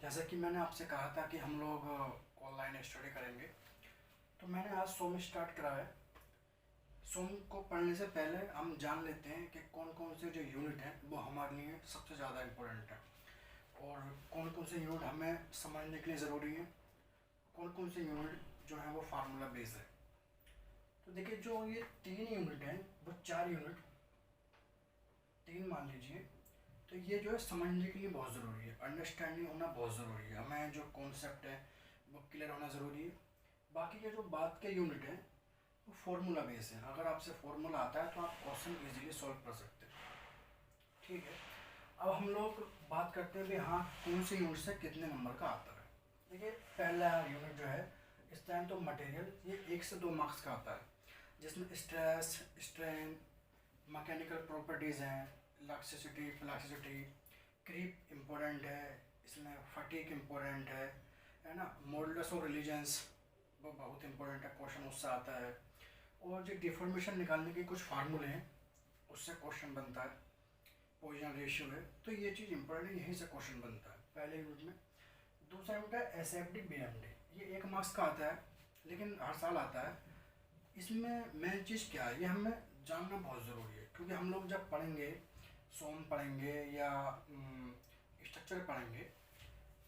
जैसा कि मैंने आपसे कहा था कि हम लोग ऑनलाइन स्टडी करेंगे, तो मैंने आज सोम स्टार्ट करा है। सोम को पढ़ने से पहले हम जान लेते हैं कि कौन कौन से जो यूनिट हैं वो हमारे लिए सबसे ज़्यादा इम्पोर्टेंट है और कौन कौन से यूनिट हमें समझने के लिए ज़रूरी है, कौन कौन से यूनिट जो हैं वो फार्मूला बेस्ड है। तो देखिए, जो ये 3 यूनिट हैं वो 4 यूनिट, 3 मान लीजिए, तो ये जो है समझने के लिए बहुत ज़रूरी है, अंडरस्टैंडिंग होना बहुत ज़रूरी है, हमें जो कॉन्सेप्ट है वो क्लियर होना ज़रूरी है। बाकी ये जो बात के यूनिट हैं वो फार्मूला बेस है, अगर आपसे फार्मूला आता है तो आप क्वेश्चन इजीली सॉल्व कर सकते हैं। ठीक है, अब हम लोग बात करते हैं भी हाँ कौन से यूनिट से कितने नंबर का आता है। देखिए, पहला यूनिट जो है इस टाइम तो मटेरियल, ये 1 से 2 मार्क्स का आता है, जिसमें स्ट्रेस, स्ट्रेन, मैकेनिकल प्रॉपर्टीज़ हैं, इलास्टिसिटी, प्लास्टिसिटी, क्रीप इम्पोर्टेंट है, इसमें फटीक इम्पोर्टेंट है ना, मॉडुलस ऑफ रिलीजन्स वो बहुत इंपॉर्टेंट है, क्वेश्चन उससे आता है। और जो डिफॉर्मेशन निकालने के कुछ फार्मूले हैं उससे क्वेश्चन बनता है, पोजीशन रेशियो है, तो ये चीज़ इंपॉर्टेंट है, यहीं से क्वेश्चन बनता है पहले यूनिट में। दूसरा यूनिट है SFD BMD, ये 1 मार्क्स का आता है लेकिन हर साल आता है। इसमें मेन चीज़ क्या है ये हमें जानना बहुत ज़रूरी है, क्योंकि हम लोग जब पढ़ेंगे, सोम पढ़ेंगे या स्ट्रक्चर पढ़ेंगे,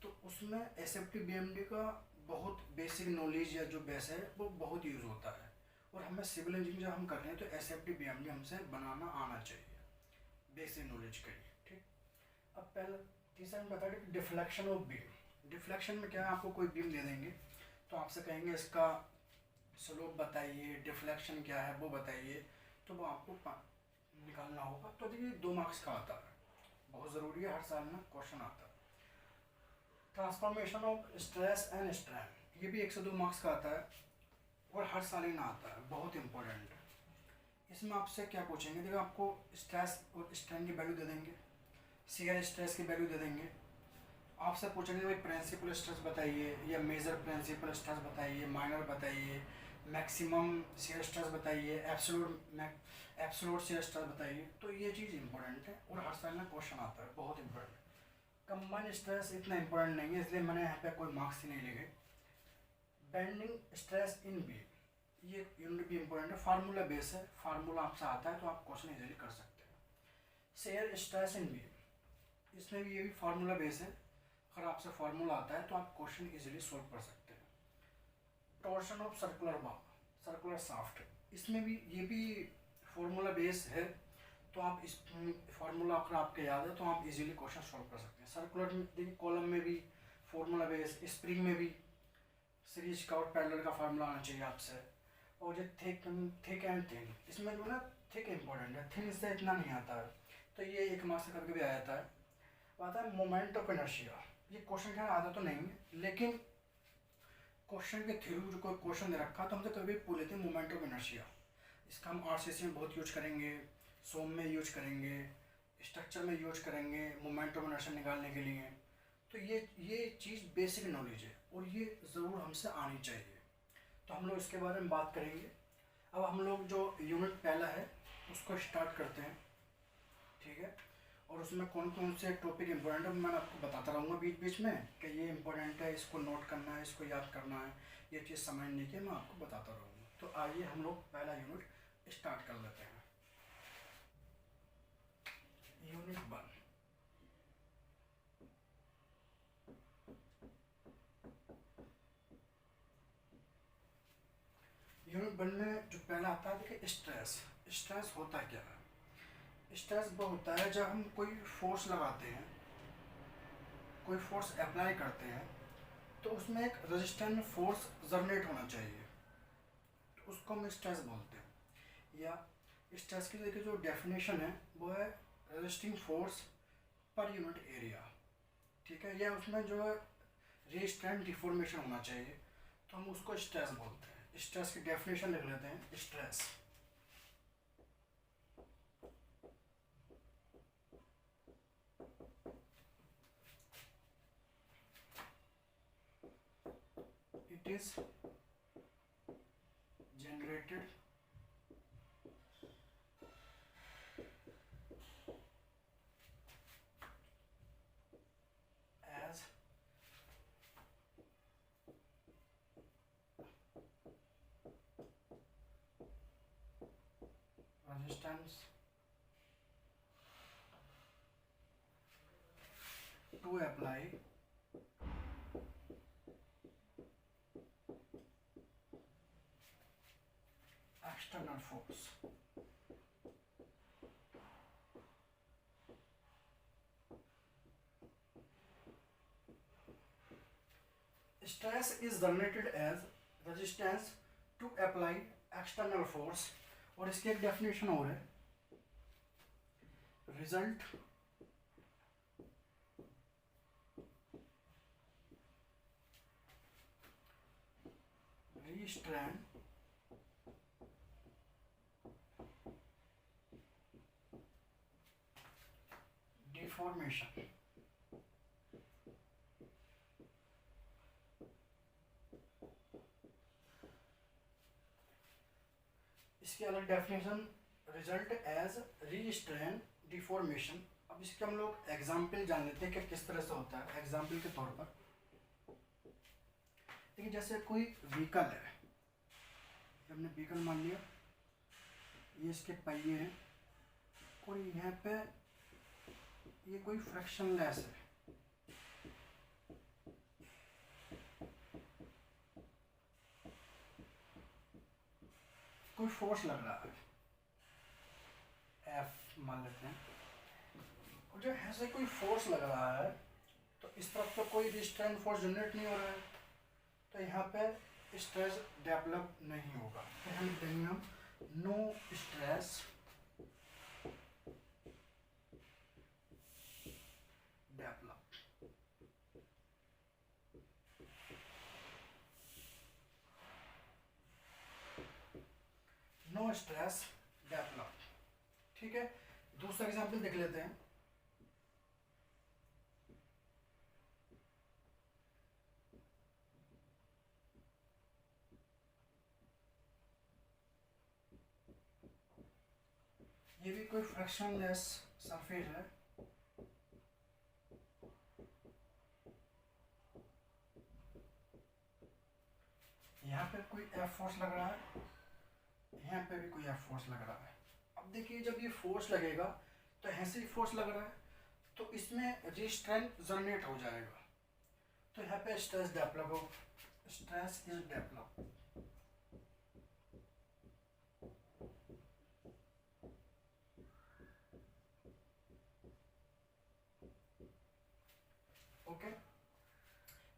तो उसमें SFD BMD का बहुत बेसिक नॉलेज या जो बेस है वो बहुत यूज़ होता है। और हमें सिविल इंजीनियरिंग जब हम कर रहे हैं तो SFD BMD हमसे बनाना आना चाहिए, बेसिक नॉलेज के लिए। ठीक, अब पहला तीसरा हम बता दें कि डिफ्लेक्शन ऑफ बीम। डिफ्लेक्शन में क्या है, आपको कोई बीम दे देंगे तो आपसे कहेंगे इसका स्लोप बताइए, डिफ्लेक्शन क्या है वो बताइए, तो वो आपको निकालना होगा। तो देखिए 2 मार्क्स का आता है, बहुत ज़रूरी है, हर साल में क्वेश्चन आता है। Transformation of stress and strain, ये भी 1 से 2 मार्क्स का आता है और हर साल ही ना आता है, बहुत इंपॉर्टेंट है। इसमें आपसे क्या पूछेंगे, देखो आपको स्ट्रेस और स्ट्रेन की वैल्यू दे देंगे, शियर स्ट्रेस की वैल्यू दे देंगे, आपसे पूछेंगे भाई प्रिंसिपल स्ट्रेस बताइए या मेजर प्रिंसिपल स्ट्रेस बताइए, माइनर बताइए, मैक्सिमम शियर स्ट्रेस बताइए, एब्सोल्यूट शियर स्ट्रेस बताइए। तो ये चीज़ इंपॉर्टेंट है और हर साल में क्वेश्चन आता है, बहुत इंपॉर्टेंट। कंबाइंड स्ट्रेस इतना इंपॉर्टेंट नहीं है, इसलिए मैंने यहाँ पे कोई मार्क्स ही नहीं लिखे। बेंडिंग स्ट्रेस इन बीम, ये यूनिट भी इंपॉर्टेंट है, फार्मूला बेस है, फार्मूला आपसे आता है तो आप क्वेश्चन इजीली कर सकते हैं। शेयर स्ट्रेस इन बीम, इसमें भी ये भी फार्मूला बेस है, अगर आपसे फार्मूला आता है तो आप क्वेश्चन इजीली सॉल्व कर सकते हैं। Torsion of circular bar, circular shaft, इसमें भी ये भी फार्मूला बेस है, तो आप इस फार्मूला अगर आपके याद है तो आप इजीली क्वेश्चन सॉल्व कर सकते हैं। सर्कुलर में देखिए, कॉलम में भी फार्मूला बेस, स्प्रिंग में भी सीरीज का और पैरेलल का फार्मूला आना चाहिए आपसे। और जो थिक एंड थिन, इसमें जो ना थिक इंपॉर्टेंट है, थिन इससे इतना नहीं आता है, तो ये 1 मार्क्स से करके भी आ जाता है। आता है मोमेंट ऑफ इनर्शिया, ये क्वेश्चन क्या आता तो नहीं है लेकिन क्वेश्चन के थ्रू जो कोई क्वेश्चन दे रखा तो हमसे कभी पूछ लेते हैं मोमेंट ऑफ इनर्शिया। इसका हम RCC में बहुत यूज करेंगे, सोम में यूज करेंगे, स्ट्रक्चर में यूज करेंगे मोमेंट ऑफ इनर्शिया निकालने के लिए। तो ये चीज़ बेसिक नॉलेज है और ये ज़रूर हमसे आनी चाहिए, तो हम लोग इसके बारे में बात करेंगे। अब हम लोग जो यूनिट पहला है उसको स्टार्ट करते हैं। ठीक है, और उसमें कौन कौन से टॉपिक इंपॉर्टेंट है मैं आपको बताता रहूँगा बीच बीच में कि ये इंपॉर्टेंट है, इसको नोट करना है, इसको याद करना है, ये चीज़ समझने के मैं आपको बताता रहूँगा। तो आइए हम लोग पहला यूनिट स्टार्ट कर लेते हैं। यूनिट 1, यूनिट 1 में जो पहला आता है देखिए स्ट्रेस। स्ट्रेस होता क्या है, स्ट्रेस वो होता है जब हम कोई फोर्स लगाते हैं, कोई फोर्स अप्लाई करते हैं, तो उसमें एक रेजिस्टेंट फोर्स जनरेट होना चाहिए, तो उसको हम स्ट्रेस बोलते हैं। या स्ट्रेस की देखिए जो डेफिनेशन है वो है resisting force per unit area. ठीक है, या उसमें जो है रेजिस्टेंट डिफॉर्मेशन होना चाहिए, तो हम उसको स्ट्रेस बोलते हैं। स्ट्रेस की डेफिनेशन लिख लेते हैं, stress it is generated as to apply external force. Stress is denoted as resistance to apply external force, और इसकी एक डेफिनेशन और है, रिजल्ट restrain deformation. इसकी अलग definition, result as restrain deformation. अब इसके हम लोग एग्जाम्पल जान लेते हैं कि किस तरह से होता है। एग्जाम्पल के तौर पर देखिए, जैसे कोई व्हीकल है, हमने व्हीकल मान लिया, ये इसके पहिए हैं और यहाँ पे ये कोई फ्रिक्शन लेस है, कोई फोर्स लग रहा है, एफ मान लेते हैं, और जो ऐसे कोई फोर्स लग रहा है तो इस तरफ तो कोई रिस्ट्रेन फोर्स जनरेट नहीं हो रहा है, तो यहाँ पे स्ट्रेस डेवलप नहीं होगा। तो हम देंगे हम no stress develop. No stress develop. ठीक है, दूसरा एग्जाम्पल देख लेते हैं। ये भी कोई फ्रैक्शनलेस सरफेस है, यहाँ पे कोई एफ फोर्स लग रहा है, यहाँ पे भी कोई एफ फोर्स लग रहा है। अब देखिए, जब ये फोर्स लगेगा तो ऐसे ही फोर्स लग रहा है, तो इसमें रिस्ट्रेन जनरेट हो जाएगा, तो यहाँ पे स्ट्रेस डेवलप हो, stress is develop. Okay,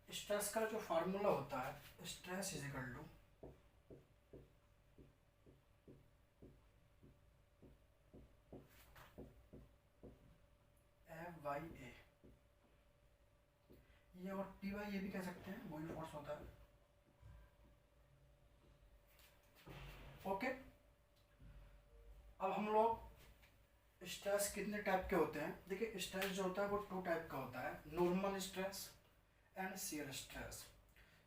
stress का जो फार्मूला होता है, stress is equal to F by A, ये और पी बाई ये भी कह सकते हैं, वही फोर्स होता है। ओके, अब हम लोग स्ट्रेस कितने टाइप के होते हैं। देखिए, स्ट्रेस जो होता है वो टू टाइप का होता है, normal stress and shear stress.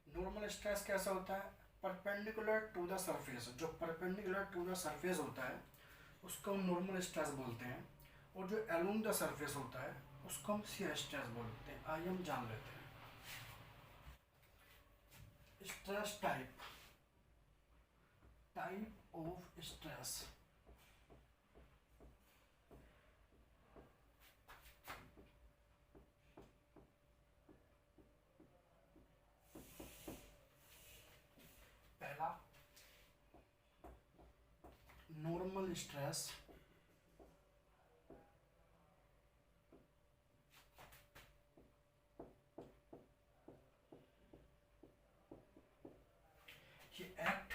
Normal stress कैसा होता है, परपेंडिकुलर टू द सरफेस, जो परपेंडिकुलर टू द सरफेस होता है उसको हम नॉर्मल स्ट्रेस बोलते हैं, और जो अलोंग द सरफेस होता है उसको हम शियर स्ट्रेस बोलते हैं। आइए हम जान लेते हैं stress type, type of stress. पहला नॉर्मल स्ट्रेस, ये act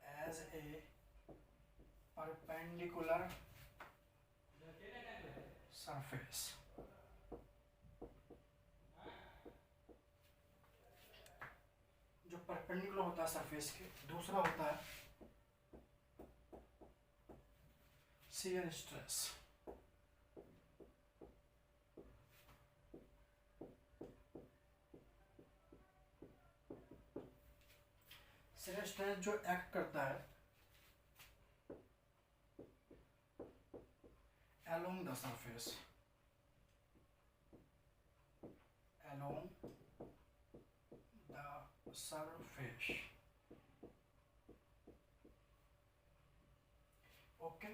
as a perpendicular surface. जो परपेंडिकुलर होता है सरफेस के। दूसरा होता है शियर स्ट्रेस। शियर स्ट्रेस जो एक्ट करता है along the surface, along the surface। Okay,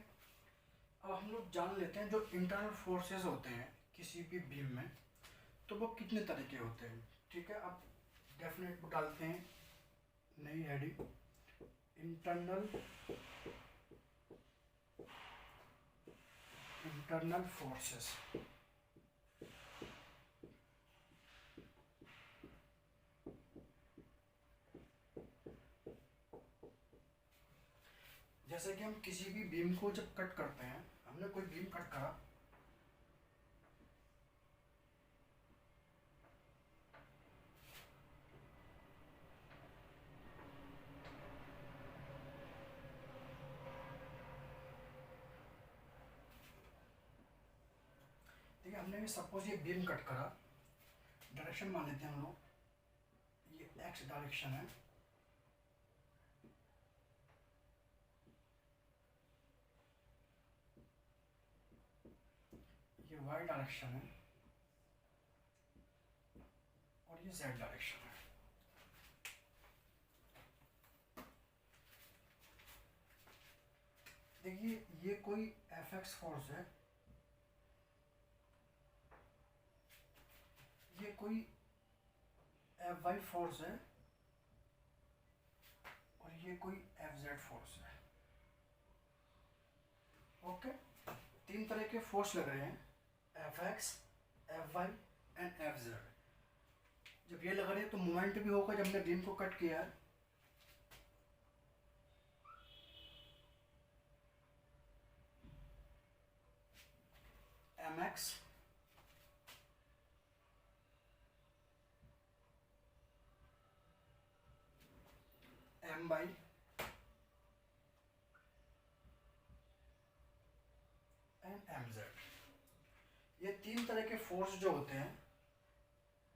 अब हम लोग जान लेते हैं जो इंटरनल फोर्सेस होते हैं किसी भी बीम में, तो वो कितने तरह के होते हैं। ठीक है, अब डेफिनेट डालते हैं नई हेडिंग, इंटरनल फोर्सेस। जैसे कि हम किसी भी बीम को जब कट करते हैं, हमने कोई बीम कट करा, ठीक है, हमने सपोज ये बीम कट करा, डायरेक्शन मान लेते हैं हम लोग, ये एक्स डायरेक्शन है, ये वाई डायरेक्शन है, और ये जेड डायरेक्शन है। देखिए ये कोई एफ एक्स फोर्स है, ये कोई एफ वाई फोर्स है, और ये कोई एफ जेड फोर्स है। ओके, तीन तरह के फोर्स लग रहे हैं, F X, F Y and F Z. जब ये लग रहे हैं तो मोमेंट भी होगा, जब हमने बीम को कट किया है, M X M Y and M Z. ये तीन तरह के फोर्स जो होते हैं,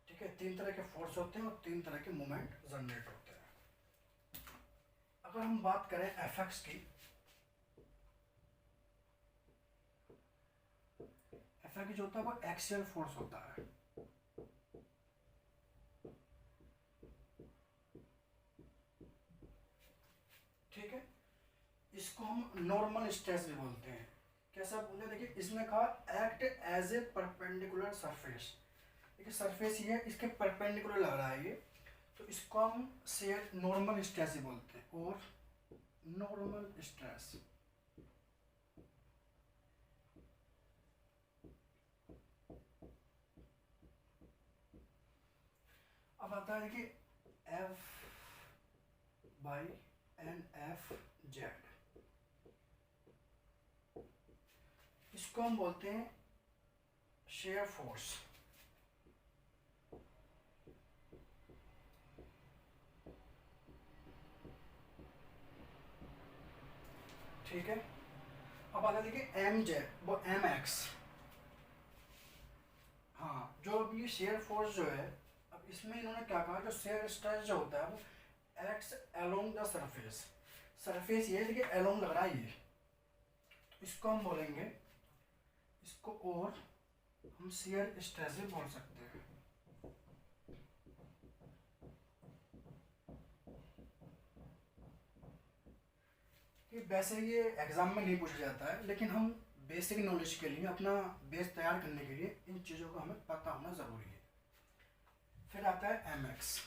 ठीक है, तीन तरह के फोर्स होते हैं और तीन तरह के मोमेंट जनरेट होते हैं। अगर हम बात करें एफ एक्स की, एफ एक्स जो होता है वो एक्सियल फोर्स होता है। ठीक है, इसको हम नॉर्मल स्ट्रेस भी बोलते हैं। कैसा बोलते हैं, देखिए इसने कहा act as a perpendicular surface. देखिए सरफेस ये है, इसके परपेंडिकुलर लग रहा है ये, तो इसको हम शेयर नॉर्मल स्ट्रेस ही बोलते हैं, और नॉर्मल स्ट्रेस। अब आता है देखिए F Y and F Z, इसको हम बोलते हैं शेयर फोर्स। ठीक है, अब आता है देखिए एम जेड, वो एम एक्स। हाँ, जो अब ये शेयर फोर्स जो है, अब इसमें इन्होंने क्या कहा, जो शेयर स्ट्रेस जो होता है वो acts along the surface. Surface ये देखिए अलोंग लग रहा है ये, तो इसको हम बोलेंगे, इसको और हम शेयर स्ट्रेस भी बोल सकते हैं। कि वैसे ये एग्जाम में नहीं पूछा जाता है, लेकिन हम बेसिक नॉलेज के लिए, अपना बेस तैयार करने के लिए इन चीज़ों को हमें पता होना ज़रूरी है। फिर आता है एम एक्स।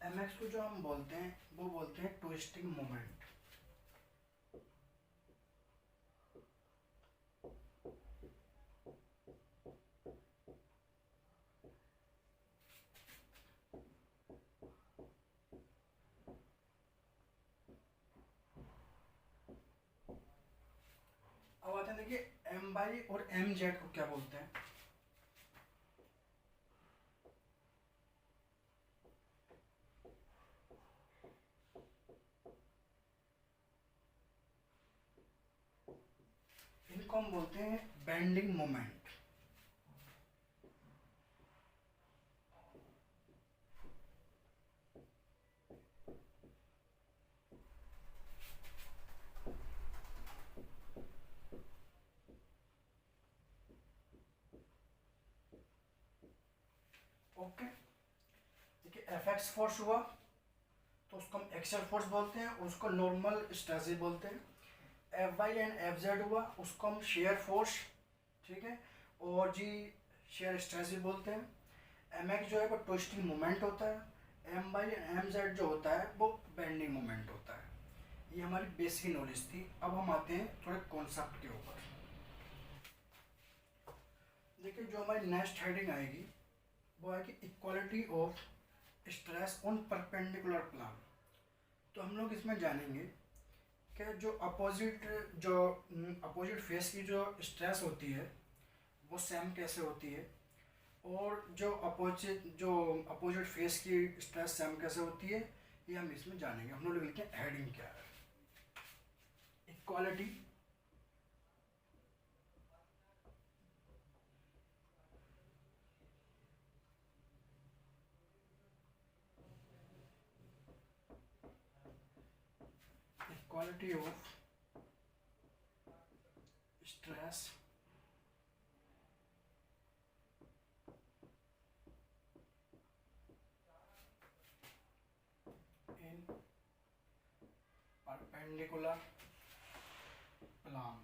एम एक्स को जो हम बोलते हैं वो बोलते हैं ट्विस्टिंग मोमेंट। अब आते हैं देखिए एम बाई और एम जेड को क्या बोलते हैं। इनको हम बोलते हैं बेंडिंग मोमेंट। ओके, देखिए एफ एक्स फोर्स हुआ तो उसको हम एक्सियल फोर्स बोलते हैं, उसको नॉर्मल स्ट्रेस भी बोलते हैं। F Y and F Z हुआ, उसको हम शेयर फोर्स, ठीक है, और जी शेयर स्ट्रेस भी बोलते हैं। एम एक्स जो है वो ट्विस्टिंग मोमेंट होता है, M Y and M Z जो होता है वो बेंडिंग मोमेंट होता है। ये हमारी बेसिक नॉलेज थी। अब हम आते हैं थोड़े कॉन्सेप्ट के ऊपर। देखिए जो हमारी नेक्स्ट हेडिंग आएगी वो है कि equality of stress on perpendicular plan. तो हम लोग इसमें जानेंगे कि जो अपोजिट फेस की जो स्ट्रेस होती है वो सेम कैसे होती है, और जो अपोजिट फेस की स्ट्रेस सेम कैसे होती है, ये हम इसमें जानेंगे। हम लोग लिखते हैं हेडिंग क्या है, equality equality of stress in perpendicular plan.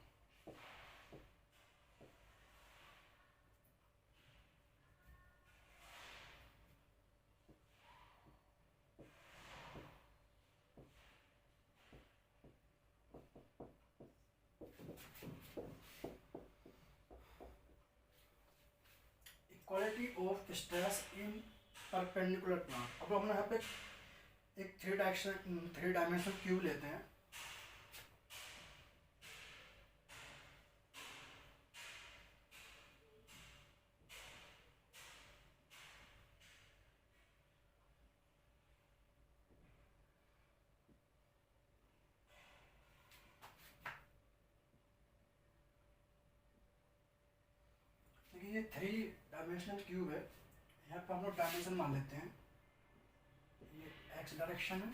Equality of stress in perpendicular plan. अब हम यहाँ पे एक थ्री डायमेंशनल क्यूब लेते हैं। देखिए ये थ्री डायमेंशनल क्यूब है। यहाँ पे हम लोग डायमेंशन मान लेते हैं, ये एक्स डायरेक्शन है,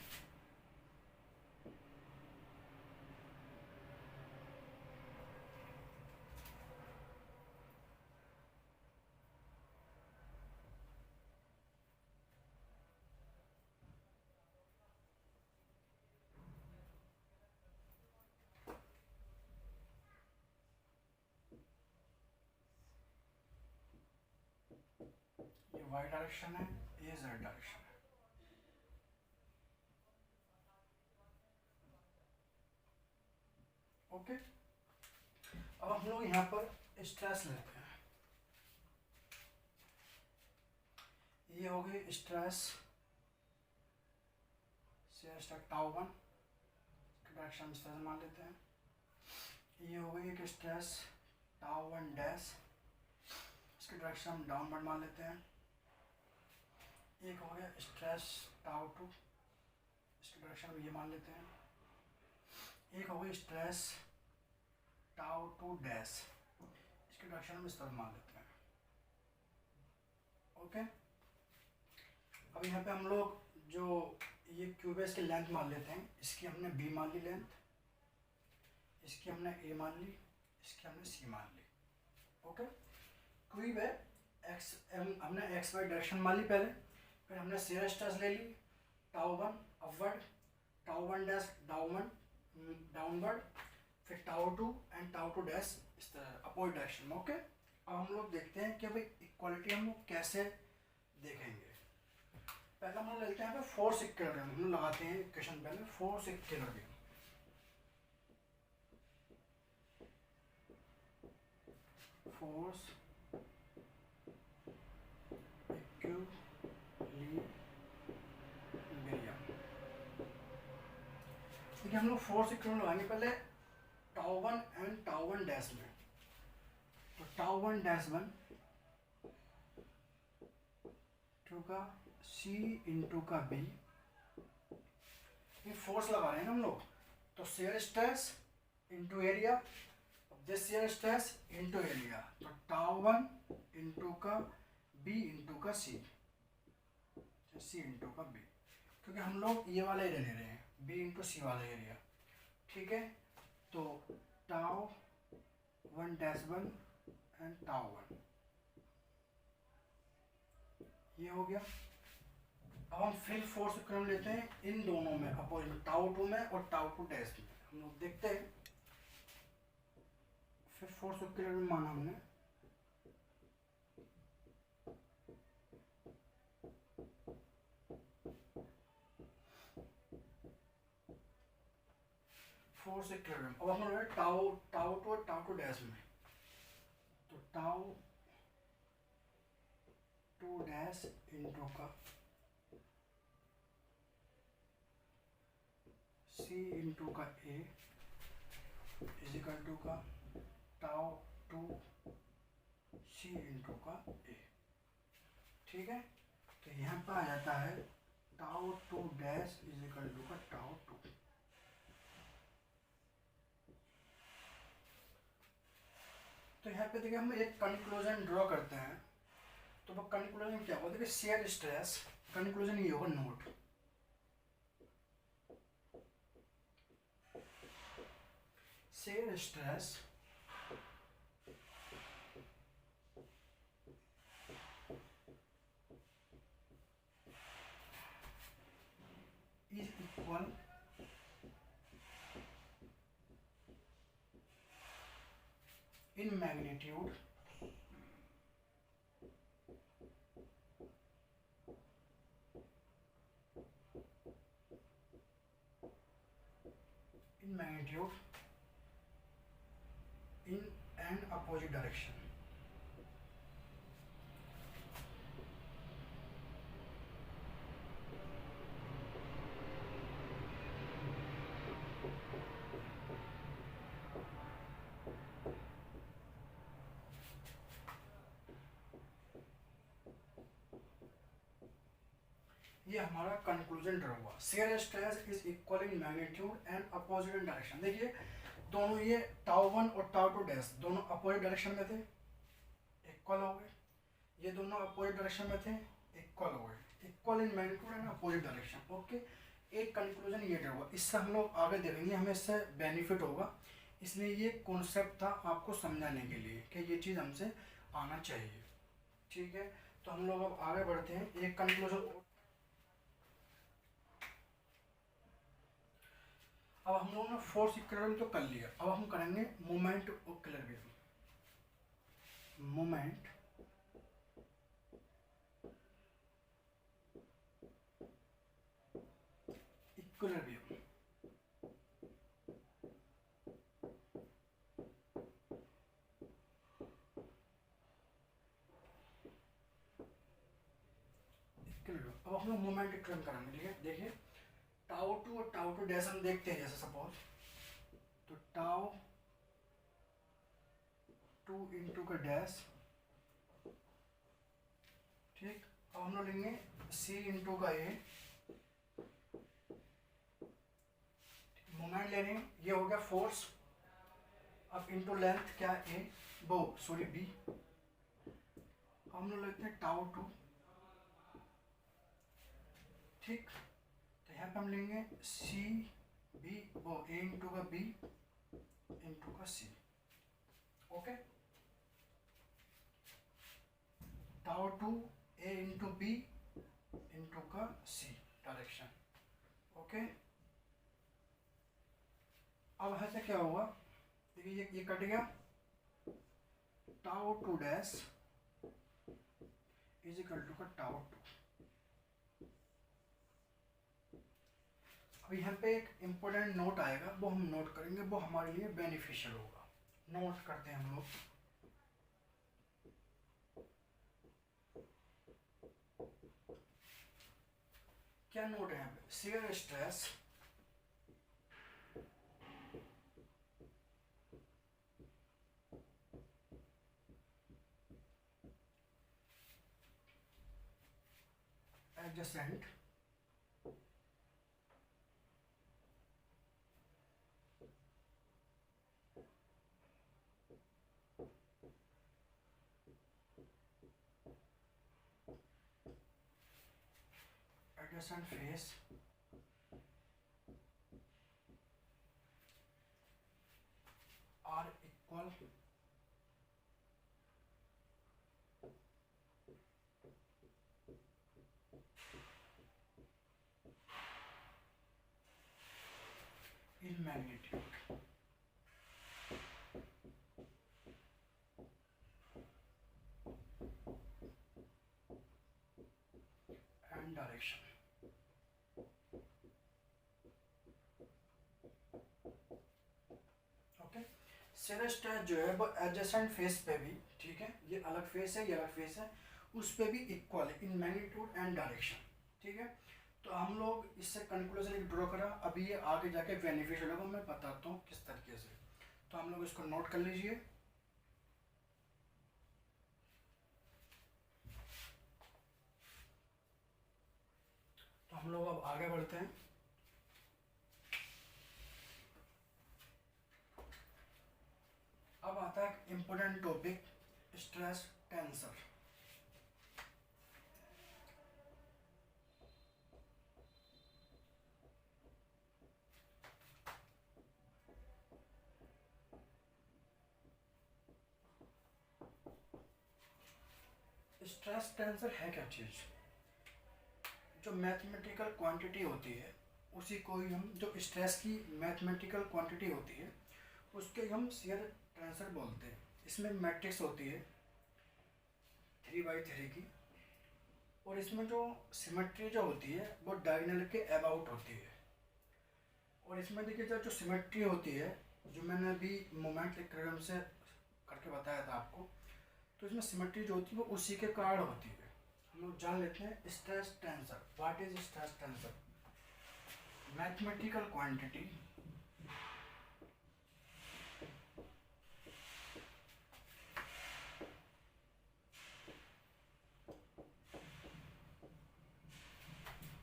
ये वाई डायरेक्शन है, ये जेड डायरेक्शन है। ओके, अब हम लोग यहाँ पर स्ट्रेस लेते हैं। ये हो गई स्ट्रेस से टाउ वन, डायरेक्शन स्ट्रेस मान लेते हैं। ये हो गई एक स्ट्रेस टाउ वन डैश, इसकी डायरेक्शन हम डाउनवर्ड मान लेते हैं। एक हो गया स्ट्रेस टाउ टू, इसकी डायरेक्शन हम ये मान लेते हैं। एक हो गई स्ट्रेस टाउ टू डैश, इसकी डायरेक्शन हम इस तरह मान लेते हैं। ओके, अब यहाँ पे हम लोग जो ये क्यूब है इसकी लेंथ मान लेते हैं। इसकी हमने बी मान ली लेंथ, इसकी हमने ए मान ली, इसकी हमने सी मान ली। ओके, क्यूब है एक्स, हमने एक्स वाई डायरेक्शन मान ली पहले, फिर हमने शेयर स्ट्रेस ले ली tau one upward, tau one dash downward, फिर tau two and tau two dash इस तरह अपोजिट डायरेक्शन में। ओके, अब हम लोग देखते हैं कि भाई इक्वालिटी हम लोग कैसे देखेंगे। पहला हम लोग लेते हैं फोर्स इक्विलिब्रियम, हम लोग लगाते हैं इक्वेशन पहले फोर्स इक्विलिब्रियम। फोर्स देखिए हम लोग फोर्स इक्विलिब्रियम लगाएंगे पहले tau one and tau one dash में। तो tau one dash one two का सी इंटू का बी, ये फोर्स लगा रहे हैं ना हम लोग। तो shear stress into area, this shear stress into area, तो टाउ वन इंटू का बी इंटू का सी, सी इंटू का बी, क्योंकि हम लोग ये वाला एरिया ले रहे हैं, बी इंटू सी वाला एरिया। ठीक है, तो tau one dash one and tau one, ये हो गया। अब हम फिर फोर्स इक्विलिब्रियम लेते हैं इन दोनों में, अपोजिट टाउ टू में और टाउ टू डैश में। हम लोग देखते हैं फिर फोर्स इक्विलिब्रियम माना हमने, फोर्स इक्विलिब्रियम। अब हम लोग टाउ टाउ टू और टाउ टू डैश में, तो टाउ टू डैश इंटू का सी इंटू का ए इजिकल टू का टाउ टू सी इंटू का ए। ठीक है, तो यहाँ पर आ जाता है tau two dash is equal to का टाउ टू। तो यहाँ पे देखिए हम एक कंक्लूजन ड्रॉ करते हैं, तो वो कंक्लूजन क्या होगा, देखिए शेयर स्ट्रेस, कंक्लूजन ये होगा note, shear stress is equal in magnitude in an opposite direction। ये हमारा कंक्लूजन ड्रॉ हुआ, shear stress is equal in magnitude and opposite in direction. देखिए दोनों ये टाउ वन और टाउ टू डैश दोनों अपोजिट डायरेक्शन में थे, इक्वल हो गए, ये दोनों अपोजिट डायरेक्शन में थे, इक्वल हो गए, equal in magnitude and opposite direction. Okay, एक कंक्लूजन ये ड्रॉ हुआ, इससे हम लोग आगे देखेंगे, हमें इससे बेनिफिट होगा, इसलिए ये कॉन्सेप्ट था आपको समझाने के लिए कि ये चीज़ हमसे आना चाहिए। ठीक है, तो हम लोग अब आगे बढ़ते हैं, एक कंक्लूजन। अब हम लोगों ने फोर्स इक्विलिब्रियम तो कर लिया, अब हम करेंगे मोमेंट इक्विलिब्रियम। मोमेंट इक्विलिब्रियम, अब हम लोग मोमेंट इक्विलिब्रियम करेंगे। ठीक है, देखिए टाउ टू और टाउ टू डैश हम देखते हैं, जैसे सपोज तो टाउ टू इंटू का डैश, ठीक, अब हम लोग लेंगे सी इंटू का ए, मोमेंट ले रहे हैं, ये हो गया फोर्स, अब इंटू लेंथ क्या ए वो सॉरी बी, हम लोग लेते हैं टाउ टू, ठीक, तो यहाँ पे हम लेंगे सी बी वो ए इंटू का बी इंटू का C. Okay, tau two A into B into का सी डायरेक्शन। ओके, अब यहाँ से क्या होगा, देखिए ये कट गया, tau two dash is equal to का टाउ टू। अब यहाँ पे एक इम्पोर्टेंट नोट आएगा, वो हम नोट करेंगे, वो हमारे लिए बेनिफिशियल होगा। नोट करते हैं हम लोग, क्या नोट है यहाँ पे, shear stress adjacent face are equal in magnitude and direction. Okay, सीधा स्ट्रेस जो है वो एडजेसेंट फेस पे भी, ठीक है, ये अलग फेस है, ये अलग फेस है, उस पे भी इक्वल है इन मैग्नीट्यूड एंड डायरेक्शन, ठीक है। तो हम लोग इससे कंक्लूजन ड्रॉ करा, अभी ये आगे जाके बेनिफिशियल होगा, मैं बताता हूँ किस तरीके से। तो हम लोग इसको नोट कर लीजिए। तो हम लोग अब आगे बढ़ते हैं। अब आता है important topic, stress tensor. Stress tensor है क्या चीज़? जो मैथमेटिकल क्वांटिटी होती है उसी को ही हम, जो स्ट्रेस की मैथमेटिकल क्वांटिटी होती है उसके हम शेयर टेंसर बोलते हैं। इसमें मैट्रिक्स होती है 3/3 की, और इसमें जो सिमेट्री जो होती है वो डायगोनल के अबाउट होती है। और इसमें देखिए जो सिमेट्री होती है, जो मैंने अभी मोमेंट इक्विलिब्रियम से करके बताया था आपको, तो इसमें सिमेट्री जो होती है वो उसी के कारण होती है। हम लोग जान लेते हैं stress tensor. What is stress tensor? Mathematical quantity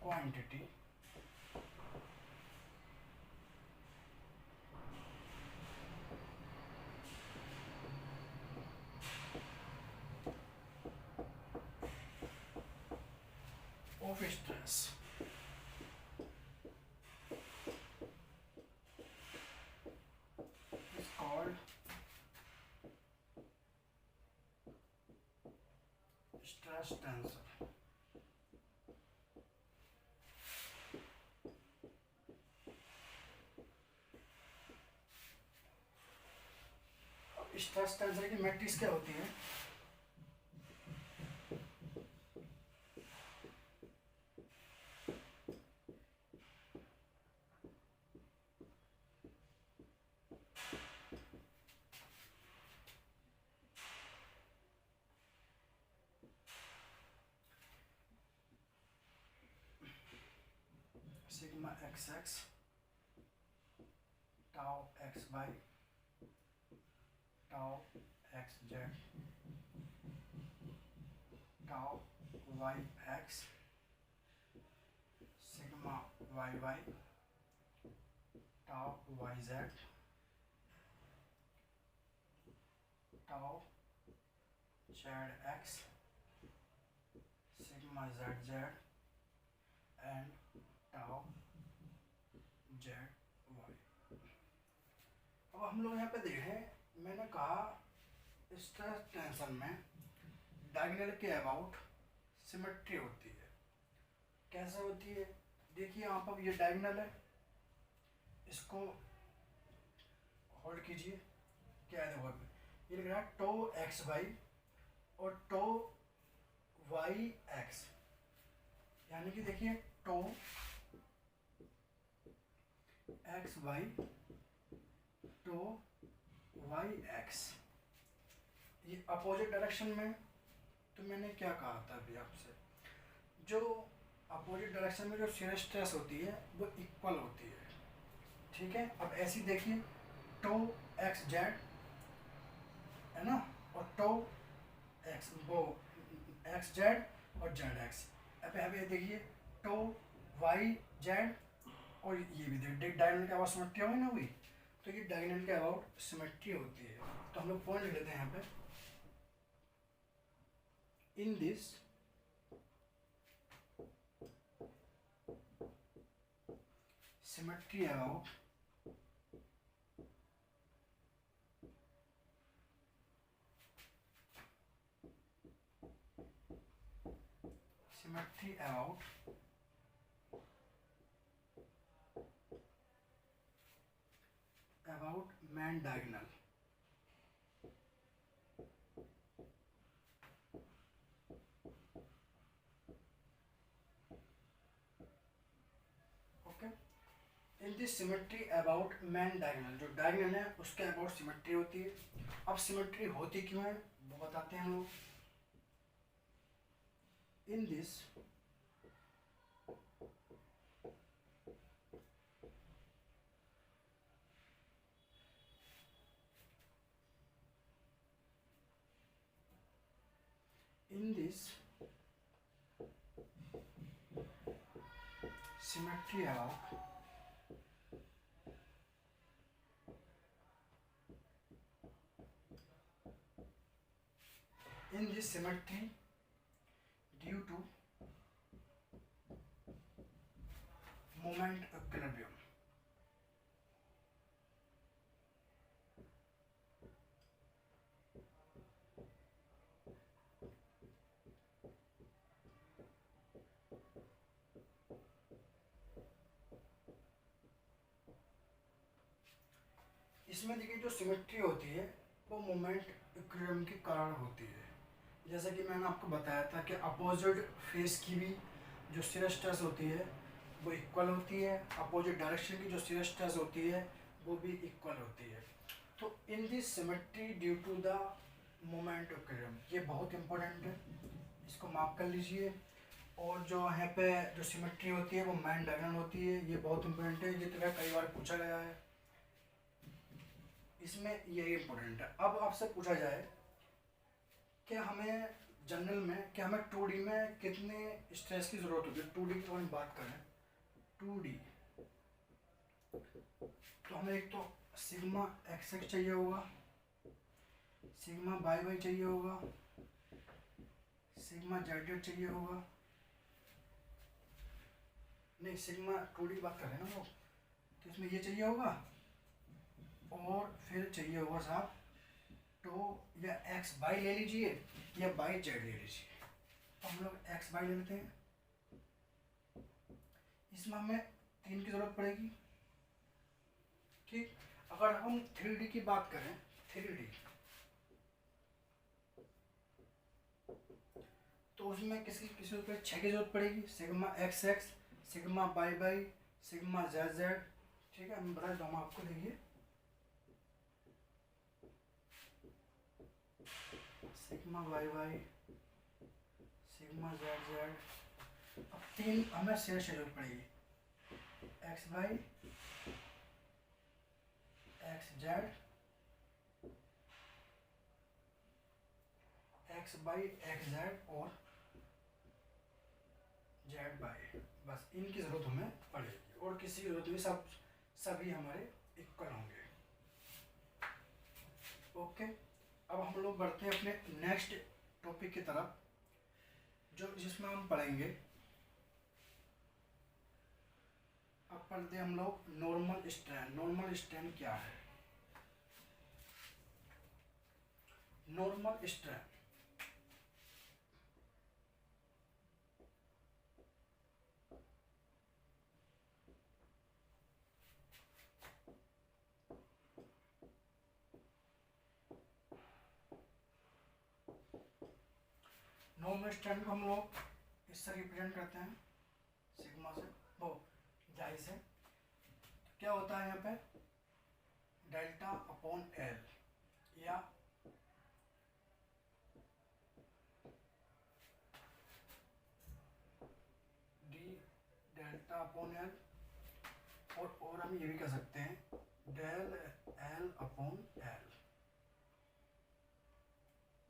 quantity of stress is called stress tensor. Stress tensor की मैट्रिक्स क्या होती है? Sigma xx tau xy tau xz tau yx sigma yy tau yz tau zx sigma zz and tau zy। अब हम लोग यहाँ पे देखें, मैंने कहा स्ट्रेस टेंशन में डायगोनल के अबाउट सिमेट्री होती है। कैसे होती है? देखिए यहाँ पर ये डायगोनल है, इसको होल्ड कीजिए, क्या है देखो ये लिख रहा है टो एक्स वाई और टो वाई एक्स, यानी कि देखिए tau X Y tau Y X, ये अपोजिट डायरेक्शन में। तो मैंने क्या कहा था अभी आपसे, जो अपोजिट डायरेक्शन में जो शेयर स्ट्रेस होती है वो इक्वल होती है, ठीक है। अब ऐसी देखिए टो एक्स जेड है ना, और टो एक्स वो एक्स जेड और जेड एक्स। अब ये देखिए टो वाई जेड, और ये भी देखिए डायगोनल के अबाउट सिमेट्री होगी ना हुई, तो ये डायगोनल के अबाउट सिमेट्री होती है। तो हम लोग पॉइंट लिख लेते हैं यहाँ पे, इन this symmetry about symmetry about about main diagonal. Okay, in this symmetry about main diagonal, जो डायगोनल है उसके अबाउट सिमेट्री होती है। अब सिमेट्री होती क्यों है वो बताते हैं हम लोग। In this symmetry of in this symmetry due to moment equilibrium. इसमें देखिए जो सिमेट्री होती है वो मोमेंट इक्विलिब्रियम के कारण होती है। जैसे कि मैंने आपको बताया था कि अपोजिट फेस की भी जो शियर स्ट्रेस होती है वो इक्वल होती है, अपोजिट डायरेक्शन की जो शियर स्ट्रेस होती है वो भी इक्वल होती है। तो in this symmetry due to the moment equilibrium, ये बहुत इंपॉर्टेंट है, इसको मार्क कर लीजिए। और जो यहाँ पे जो सिमेट्री होती है वो मेन डायगोनल होती है, ये बहुत इंपॉर्टेंट है, ये तो कई बार पूछा गया है, इसमें यही इम्पोर्टेंट है। अब आपसे पूछा जाए कि हमें जनरल में कि हमें 2D में कितने स्ट्रेस की ज़रूरत होती है, 2D की हम बात करें 2D, तो हमें एक तो सिग्मा एक्स एक्स चाहिए होगा, सिग्मा वाई वाई चाहिए होगा, सिग्मा जेड जेड चाहिए होगा, नहीं सिग्मा 2D की बात कर रहे हैं ना लोग, तो इसमें ये चाहिए होगा और फिर चाहिए होगा साहब तो या एक्स वाई ले लीजिए या वाई जेड ले लीजिए। तो हम लोग एक्स वाई ले लेते हैं, इसमें हमें 3 की ज़रूरत पड़ेगी। ठीक, अगर हम 3D की बात करें 3D तो उसमें किसी किसी पे 6 की ज़रूरत पड़ेगी, sigma X X, sigma Y Y, sigma Z Z. ठीक है, मैं बता देता हूँ आपको, देखिए sigma Y Y, sigma Z Z. अब 3 हमें शेष जरूरत पड़ेगी, X Y, X Z, X Y, X Z और जेड वाई, बस इनकी ज़रूरत हमें पड़ेगी और किसी की ज़रूरत नहीं, सभी हमारे इक्वल होंगे। ओके, अब हम लोग बढ़ते हैं अपने नेक्स्ट टॉपिक की तरफ, जो जिसमें हम पढ़ेंगे, अब पढ़ते हैं हम लोग नॉर्मल स्ट्रेन। नॉर्मल स्ट्रेन क्या है? नॉर्मल स्ट्रेन नॉर्मल स्ट्रेन को हम लोग इससे रिप्रेजेंट करते हैं, सिग्मा से, वो जाई से। तो क्या होता है यहाँ पे डेल्टा अपॉन एल या डी डेल्टा अपॉन एल, और हम ये भी कह सकते हैं del L upon L.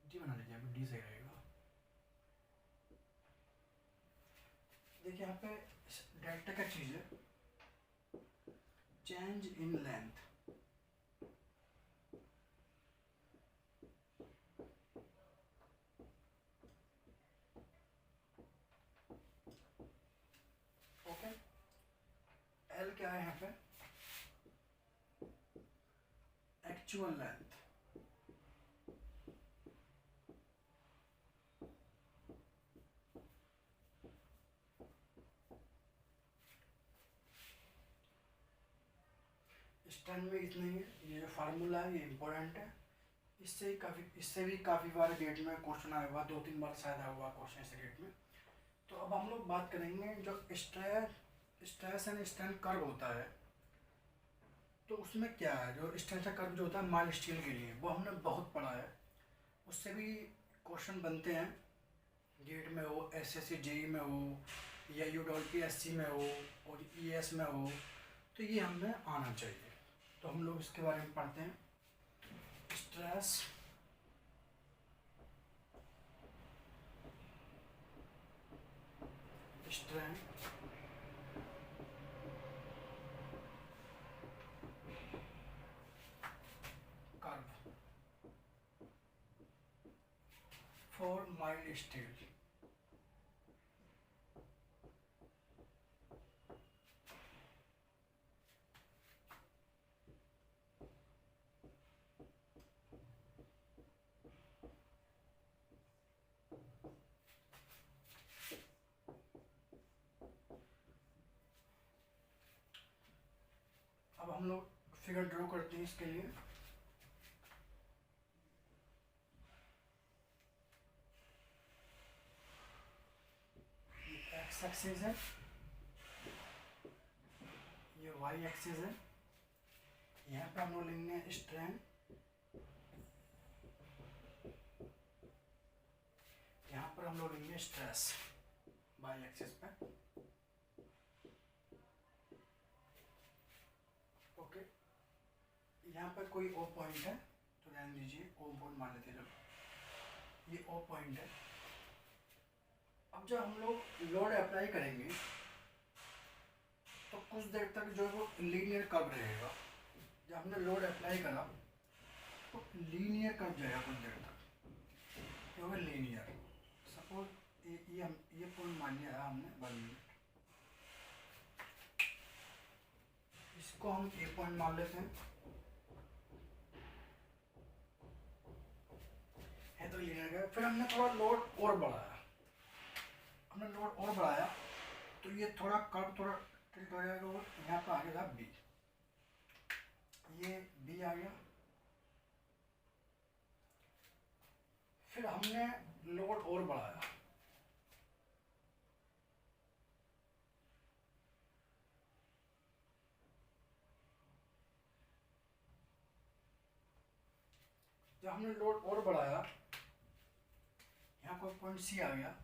D बना लीजिए, अभी डी सही रहेगा। देखिए यहाँ पे डेल्टा क्या चीज़ है, change in length. Okay, L क्या है यहाँ पे, एक्चुअल लेंथ। स्ट्रेन में इतना ही है, ये जो फार्मूला है ये इम्पोर्टेंट है। इससे भी काफ़ी बार गेट में क्वेश्चन आया हुआ, 2-3 बार शायद आया हुआ क्वेश्चन इस गेट में। तो अब हम लोग बात करेंगे जो स्ट्रेस एंड स्ट्रेन कर्व होता है, तो उसमें क्या है, जो स्ट्रेस कर्व जो होता है माइल्ड स्टील के लिए, वो हमने बहुत पढ़ा है, उससे भी क्वेश्चन बनते हैं गेट में हो, SSC JEE में हो, या UPSC में हो और ES में हो, तो ये हमें आना चाहिए। तो हम लोग इसके बारे में पढ़ते हैं। Stress strain curve for mild steel. अब हम लोग फिगर ड्रॉ करते हैं इसके लिए। एक्स एक्सिस है, ये वाई एक्सिस है, यहाँ पे हम लोग लेंगे स्ट्रेन, यहाँ पर हम लोग लेंगे स्ट्रेस वाई एक्सिस पे। ओके, यहाँ पर कोई ओ पॉइंट है तो रहने दीजिए, ओ पॉइंट मान लेते हैं, जब ये ओ पॉइंट है। अब जब हम लोग लोड अप्लाई करेंगे तो कुछ देर तक जो है वो लीनियर कर्व रहेगा। जब हमने लोड अप्लाई करा तो लीनियर कर्व जाएगा कुछ देर तक, क्योंकि लीनियर। सपोज ये पॉइंट मान लिया है हमने 1 मिनट, इसको हम ए पॉइंट मान लेते हैं, है तो लीनियर का। फिर हमने थोड़ा लोड और बढ़ाया, तो ये थोड़ा कर्व थोड़ा टिल्ट हो जाएगा और यहाँ पर आ गया था बी, ये बी आ गया। फिर हमने लोड और बढ़ाया, जब हमने लोड और बढ़ाया, यहाँ कोई पॉइंट सी आ गया,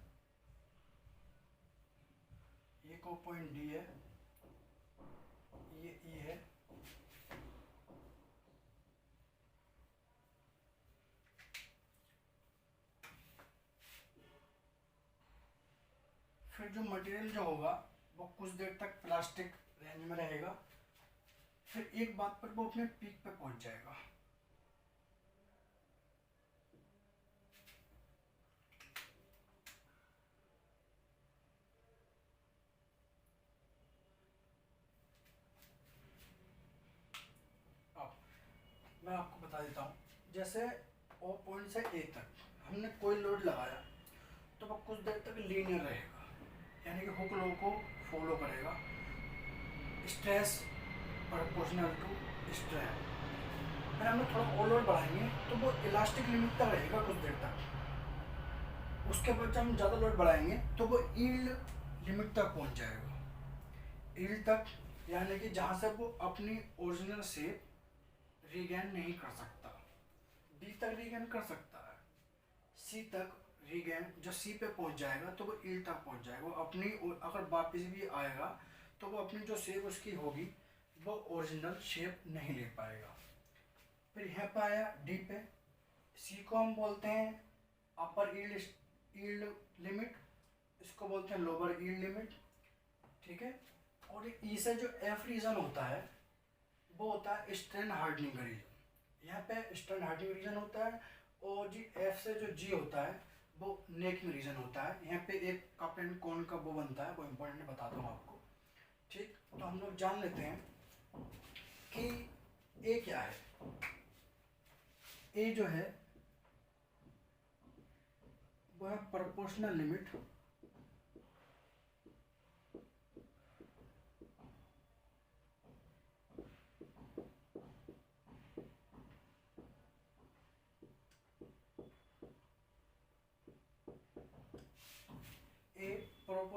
ये कोई पॉइंट डी है, ये ई है, फिर जो मटेरियल जो होगा वो कुछ देर तक प्लास्टिक रेंज में रहेगा, फिर एक बात पर वो अपने पीक पे पहुंच जाएगा। अब मैं आपको बता देता हूँ, जैसे ओ पॉइंट से ए तक हमने कोई लोड लगाया तो वो कुछ देर तक लीनियर रहेगा, यानी कि हुक लॉ को फॉलो करेगा, स्ट्रेस प्रोपोर्शनल टू स्ट्रेन। फिर हम लोग थोड़ा और लोड बढ़ाएंगे तो वो इलास्टिक लिमिट तक रहेगा कुछ देर तक। उसके बाद जब हम ज़्यादा लोड बढ़ाएंगे तो वो यील्ड लिमिट तक पहुंच जाएगा, यील्ड तक, यानी कि जहाँ से वो अपनी ओरिजिनल शेप रीगेन नहीं कर सकता। डी तक रीगेन कर सकता है, सी तक रीगेन, जो सी पे पहुंच जाएगा तो वो यील्ड तक पहुंच जाएगा, वो अपनी, अगर वापस भी आएगा तो वो अपनी जो शेप उसकी होगी वो ओरिजिनल शेप नहीं ले पाएगा। फिर यहाँ पे आया डी पे, सी को हम बोलते हैं अपर यील्ड लिमिट, इसको बोलते हैं लोअर यील्ड लिमिट, ठीक है। और ई से जो एफ रीजन होता है वो होता है स्ट्रेन हार्डनिंग का रीजन, यहाँ पे स्ट्रेन हार्डनिंग रीजन होता है। और जी एफ से जो जी होता है वो नेकिंग रीजन होता है। यहाँ पे एक कप एंड कॉन का वो बनता है, वो इम्पोर्टेंट बताता हूँ आपको, ठीक। तो हम लोग जान लेते हैं कि ए क्या है। ए जो है वो है प्रोपोर्शनल लिमिट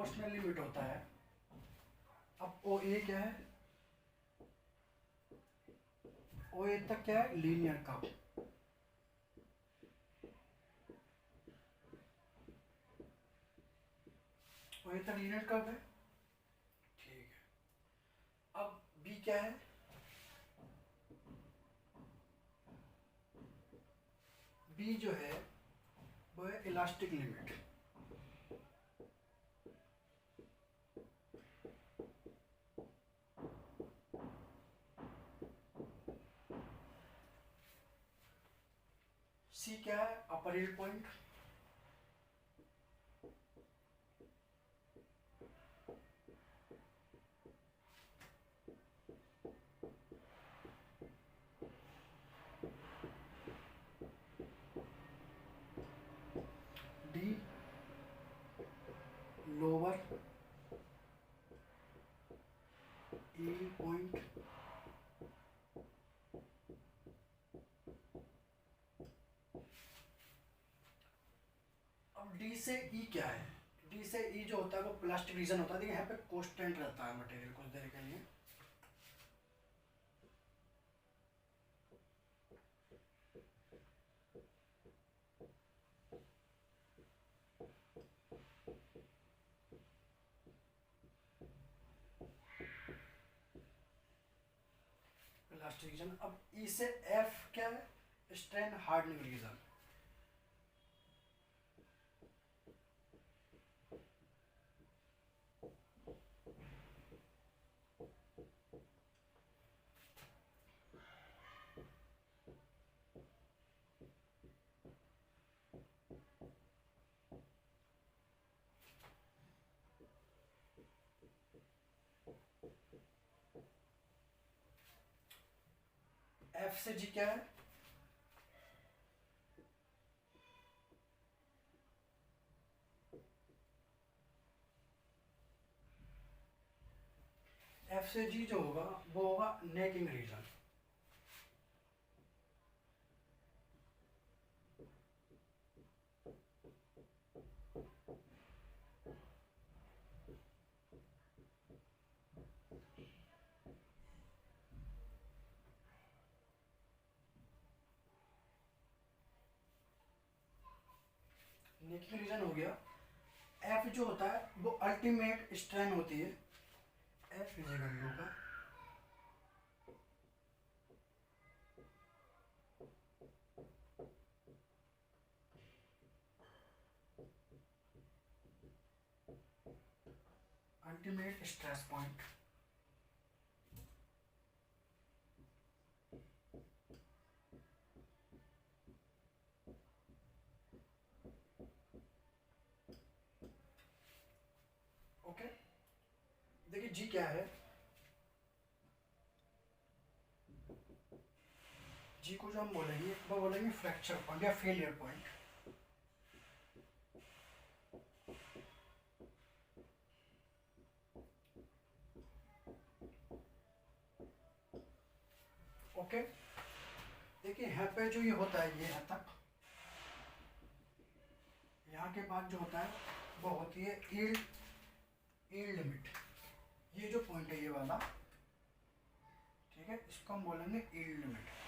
प्रोपोर्शनल लिमिट होता है। अब ओ ए क्या है, ओ ए तक क्या है, लीनियर कर्व। ओ ए तक लीनियर कर्व है, ठीक है। अब बी क्या है, बी जो है वो है इलास्टिक लिमिट। सी क्या है, upper yield point. D lower yield point. अब डी से ई क्या है, डी से ई जो होता है वो प्लास्टिक रीजन होता है। देखिए यहाँ पे कांस्टेंट रहता है मटेरियल कुछ देर के लिए। Plastic region. अब ई से एफ क्या है, स्ट्रेन हार्डनिंग रीजन। एफ से जी क्या है, एफ से जी जो होगा वो होगा नेकिंग रीजन। नेकिंग रीजन हो गया। एफ जो होता है वो अल्टीमेट स्ट्रेन होती है, एफ इज इक्वल टू का अल्टीमेट स्ट्रेस पॉइंट। ओके, देखिए जी क्या है, जी को जो हम बोलेंगे वो बोलेंगे फ्रैक्चर पॉइंट या फेलियर पॉइंट। ओके, देखिए यहाँ पे जो ये होता है, ये यहाँ तक, यहाँ के बाद जो होता है वो होती है यील्ड, यील्ड लिमिट। ये जो पॉइंट है ये वाला, ठीक है, इसको हम बोलेंगे yield limit.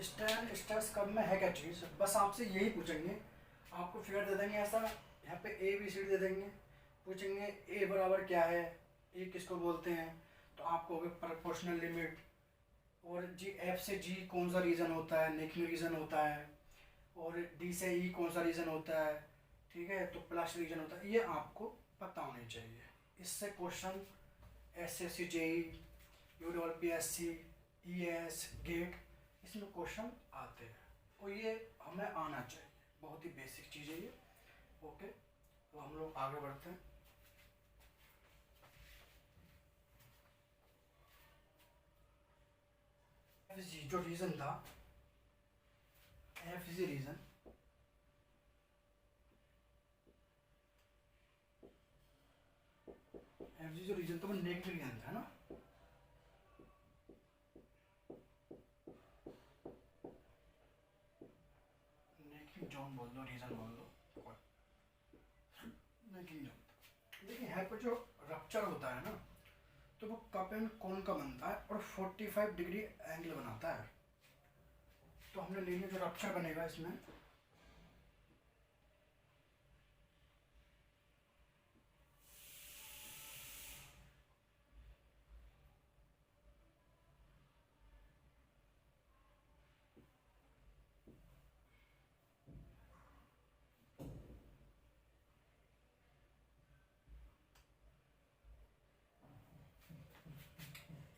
Strain stress curve में है क्या चीज़, बस आपसे यही पूछेंगे। आपको फिगर दे देंगे ऐसा, यहाँ पे ए बी सी डी दे देंगे, पूछेंगे ए बराबर क्या है, ए किसको बोलते हैं, तो आपको होगा प्रोपोर्शनल लिमिट। और जी एफ से जी कौन सा रीजन होता है, नेकिंग रीजन होता है। और डी से ई कौन सा रीजन होता है, ठीक है, तो प्लस रीजन होता है। ये आपको पता होनी चाहिए। इससे question S S C J E, U double P S C, E S GATE, इसमें क्वेश्चन आते हैं और ये हमें आना चाहिए। बहुत ही बेसिक चीज़ है ये। ओके, तो हम लोग आगे बढ़ते हैं। जो रीजन था, एफ इज रीजन, एफ जो रीजन था वो नेगेटिव रीजन था ना। जोन बोल दो, रीजन बोल दो, नहीं जानता। लेकिन यहाँ पर जो रप्चर होता है ना, तो वो कप एंड कोन का बनता है और 45 डिग्री एंगल बनाता है। तो हमने ले लिया जो रप्चर बनेगा इसमें,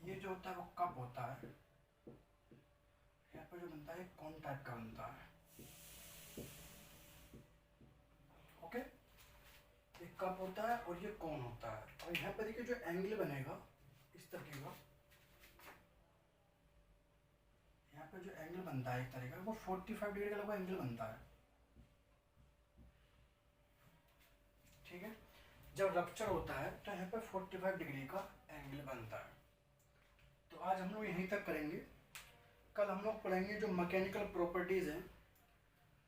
ये जो होता है वो कप होता है। यहाँ पर जो बनता है कौन टाइप का बनता है। ओके, ये कप होता है और ये कौन होता है। और यहाँ पर देखिए जो एंगल बनेगा इस तरीके का, यहाँ पर जो एंगल बनता है इस तरीके का, वो 45 डिग्री का लगभग एंगल बनता है। ठीक है, जब रप्चर होता है तो यहाँ पर 45 डिग्री का एंगल बनता है। तो आज हम लोग यहीं तक करेंगे। कल हम लोग पढ़ेंगे जो मैकेनिकल प्रॉपर्टीज़ हैं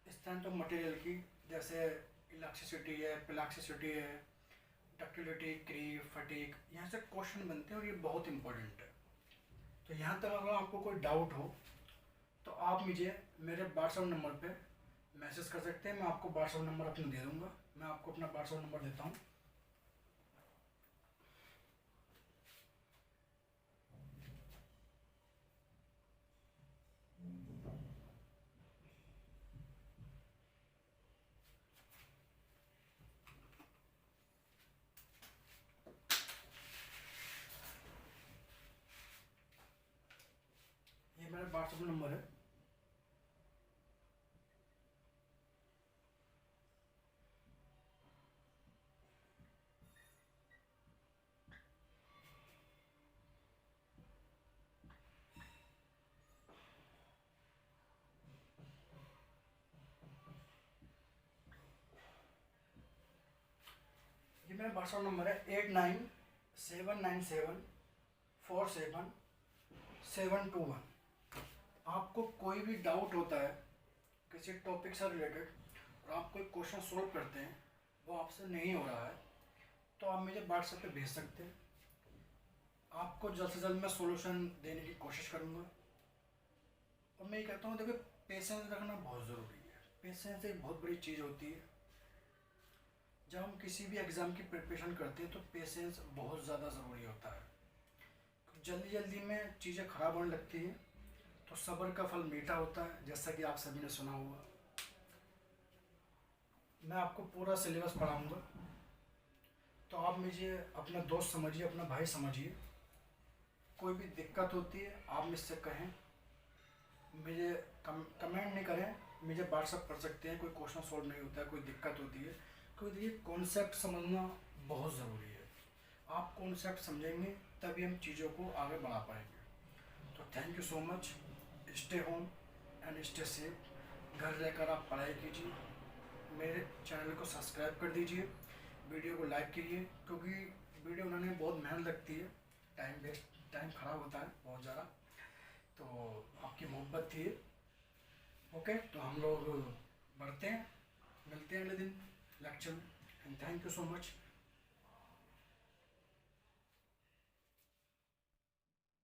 स्ट्रेंथ ऑफ मटेरियल की, जैसे इलास्टिसिटी है, प्लास्टिसिटी है, डक्टिलिटी, क्रीप, फटीग। यहाँ से क्वेश्चन बनते हैं और ये बहुत इंपॉर्टेंट है। तो यहाँ तक अगर आपको कोई डाउट हो तो आप मुझे मेरे व्हाट्सएप नंबर पे मैसेज कर सकते हैं। मैं आपको व्हाट्सएप नंबर अपना दे दूँगा। मैं आपको अपना व्हाट्सएप नंबर देता हूँ। ये मेरा व्हाट्सएप नंबर है। ये मेरा व्हाट्सएप नंबर है 8979474721। आपको कोई भी डाउट होता है किसी टॉपिक से रिलेटेड और आप कोई क्वेश्चन सोल्व करते हैं, वो आपसे नहीं हो रहा है, तो आप मुझे व्हाट्सएप पे भेज सकते हैं। आपको जल्द से जल्द मैं सॉल्यूशन देने की कोशिश करूँगा। और मैं ये कहता हूँ, देखो पेशेंस रखना बहुत ज़रूरी है। पेशेंस एक बहुत बड़ी चीज़ होती है। जब हम किसी भी एग्ज़ाम की प्रिपरेशन करते हैं तो पेशेंस बहुत ज़्यादा ज़रूरी होता है। जल्दी जल्दी में चीज़ें ख़राब होने लगती हैं, तो सब्र का फल मीठा होता है, जैसा कि आप सभी ने सुना होगा। मैं आपको पूरा सिलेबस पढ़ाऊँगा, तो आप मुझे अपना दोस्त समझिए, अपना भाई समझिए। कोई भी दिक्कत होती है आप मुझसे कहें, मुझे कमेंट नहीं करें, मुझे व्हाट्सअप कर सकते हैं। कोई क्वेश्चन सॉल्व नहीं होता है, कोई दिक्कत होती है, क्योंकि देखिए कॉन्सेप्ट समझना बहुत ज़रूरी है। आप कॉन्सेप्ट समझेंगे तभी हम चीज़ों को आगे बढ़ा पाएंगे। तो thank you so much. Stay home and stay safe. घर रहकर आप पढ़ाई कीजिए। मेरे चैनल को सब्सक्राइब कर दीजिए, वीडियो को लाइक कीजिए, क्योंकि वीडियो बनाने में बहुत मेहनत लगती है, टाइम ख़राब होता है बहुत ज़्यादा। तो आपकी मोहब्बत थी। ओके, तो हम लोग बढ़ते हैं, मिलते हैं अगले दिन लेक्चर में। And thank you so much.